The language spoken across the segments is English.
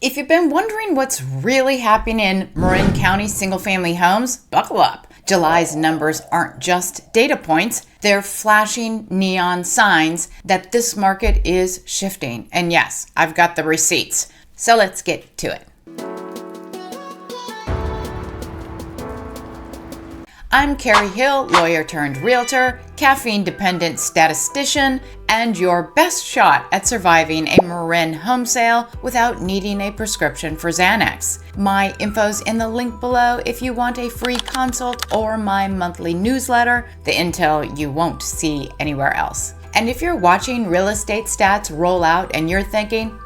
If you've been wondering what's really happening in Marin County single-family homes, buckle up. July's numbers aren't just data points, they're flashing neon signs that this market is shifting. And yes, I've got the receipts. So let's get to it. I'm Karrie Hill, lawyer turned realtor, caffeine-dependent statistician, and your best shot at surviving a Marin home sale without needing a prescription for Xanax. My info's in the link below if you want a free consult or my monthly newsletter, the intel you won't see anywhere else. And if you're watching real estate stats roll out and you're thinking,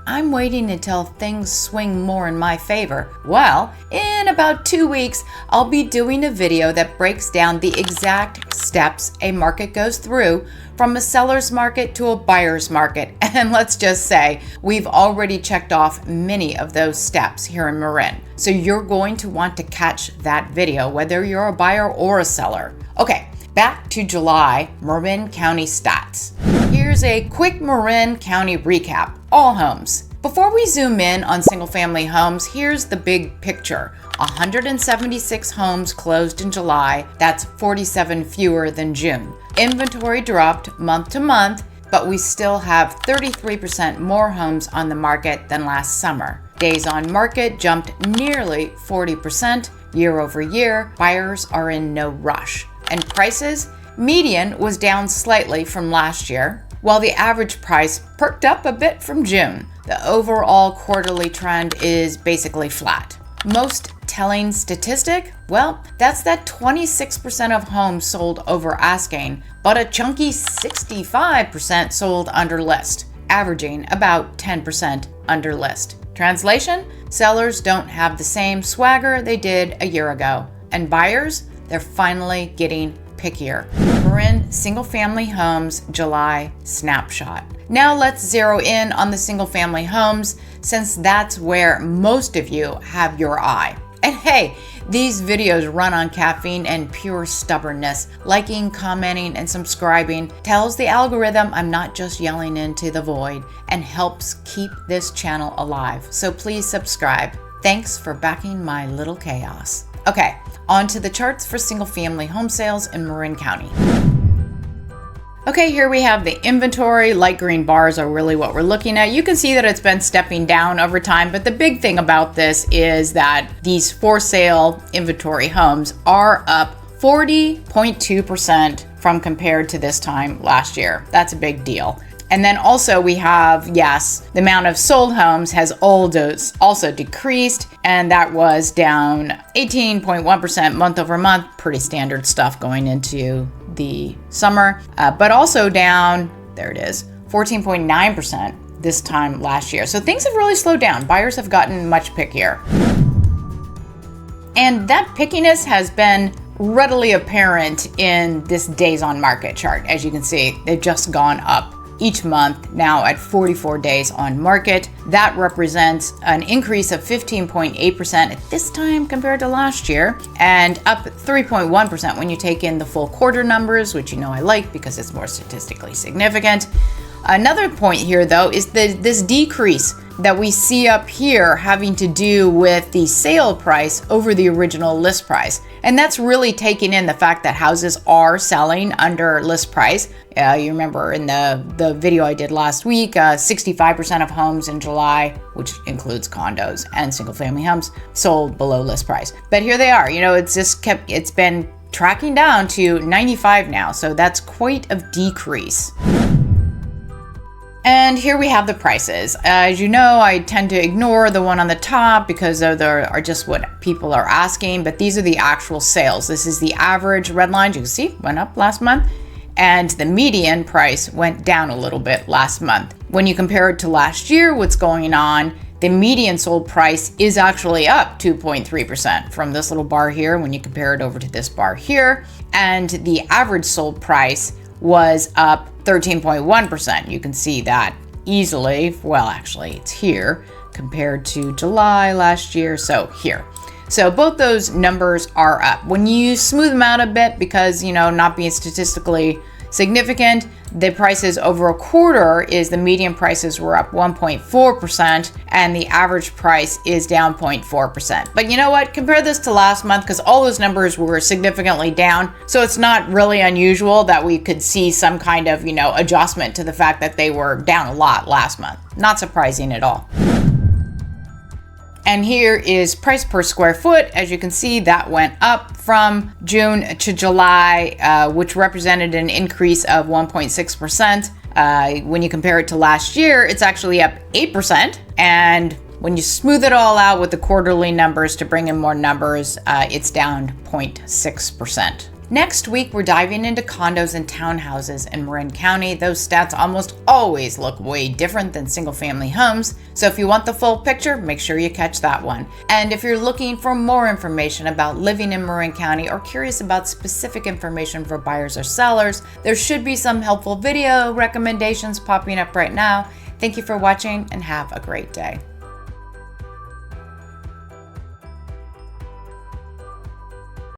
I'm waiting until things swing more in my favor. Well, in about 2 weeks, I'll be doing a video that breaks down the exact steps a market goes through from a seller's market to a buyer's market. And let's just say, we've already checked off many of those steps here in Marin. So you're going to want to catch that video, whether you're a buyer or a seller. Okay, back to July Marin County stats. Here's a quick Marin County recap. All homes. Before we zoom in on single-family homes, here's the big picture. 176 homes closed in July. That's 47 fewer than June. Inventory dropped month to month, but we still have 33% more homes on the market than last summer. Days on market jumped nearly 40% year over year. Buyers are in no rush. And prices? Median was down slightly from last year, while the average price perked up a bit from June. The overall quarterly trend is basically flat. Most telling statistic? Well, that's that 26% of homes sold over asking, but a chunky 65% sold under list, averaging about 10% under list. Translation? Sellers don't have the same swagger they did a year ago. And buyers? They're finally getting pickier. Marin single-family homes July snapshot. Now let's zero in on the single-family homes, since that's where most of you have your eye. And hey, these videos run on caffeine and pure stubbornness. Liking, commenting, and subscribing tells the algorithm I'm not just yelling into the void and helps keep this channel alive. So please subscribe. Thanks for backing my little chaos. Okay, on to the charts for single-family home sales in Marin County. Okay, here we have the inventory. Light green bars are really what we're looking at. You can see that it's been stepping down over time, but the big thing about this is that these for sale inventory homes are up 40.2% from compared to this time last year. That's a big deal. And then also we have, yes, the amount of sold homes has also decreased, and that was down 18.1% month over month. Pretty standard stuff going into the summer, but also down, there it is, 14.9% this time last year. So things have really slowed down. Buyers have gotten much pickier. And that pickiness has been readily apparent in this days on market chart. As you can see, they've just gone up each month, now at 44 days on market. That represents an increase of 15.8% at this time compared to last year, and up 3.1% when you take in the full quarter numbers, which you know I like because it's more statistically significant. Another point here, though, is this decrease that we see up here having to do with the sale price over the original list price. And that's really taking in the fact that houses are selling under list price. You remember in the video I did last week, 65% of homes in July, which includes condos and single family homes, sold below list price. But here they are, it's been tracking down to 95 now. So that's quite a decrease. And here we have the prices. As you know, I tend to ignore the one on the top because they are just what people are asking, but these are the actual sales. This is the average red line, you can see, went up last month, and the median price went down a little bit last month. When you compare it to last year, what's going on, the median sold price is actually up 2.3% from this little bar here when you compare it over to this bar here, and the average sold price was up 13.1%. You can see that easily. Well, actually, it's here compared to July last year. So here. So both those numbers are up. When you smooth them out a bit, because, not being statistically significant. The prices over a quarter is the median prices were up 1.4% and the average price is down 0.4%. But you know what? Compare this to last month because all those numbers were significantly down. So it's not really unusual that we could see some kind of, adjustment to the fact that they were down a lot last month. Not surprising at all. And here is price per square foot. As you can see, that went up from June to July, which represented an increase of 1.6%. When you compare it to last year, it's actually up 8%. And when you smooth it all out with the quarterly numbers to bring in more numbers, it's down 0.6%. Next week, we're diving into condos and townhouses in Marin County. Those stats almost always look way different than single-family homes. So if you want the full picture, make sure you catch that one. And if you're looking for more information about living in Marin County or curious about specific information for buyers or sellers, there should be some helpful video recommendations popping up right now. Thank you for watching and have a great day.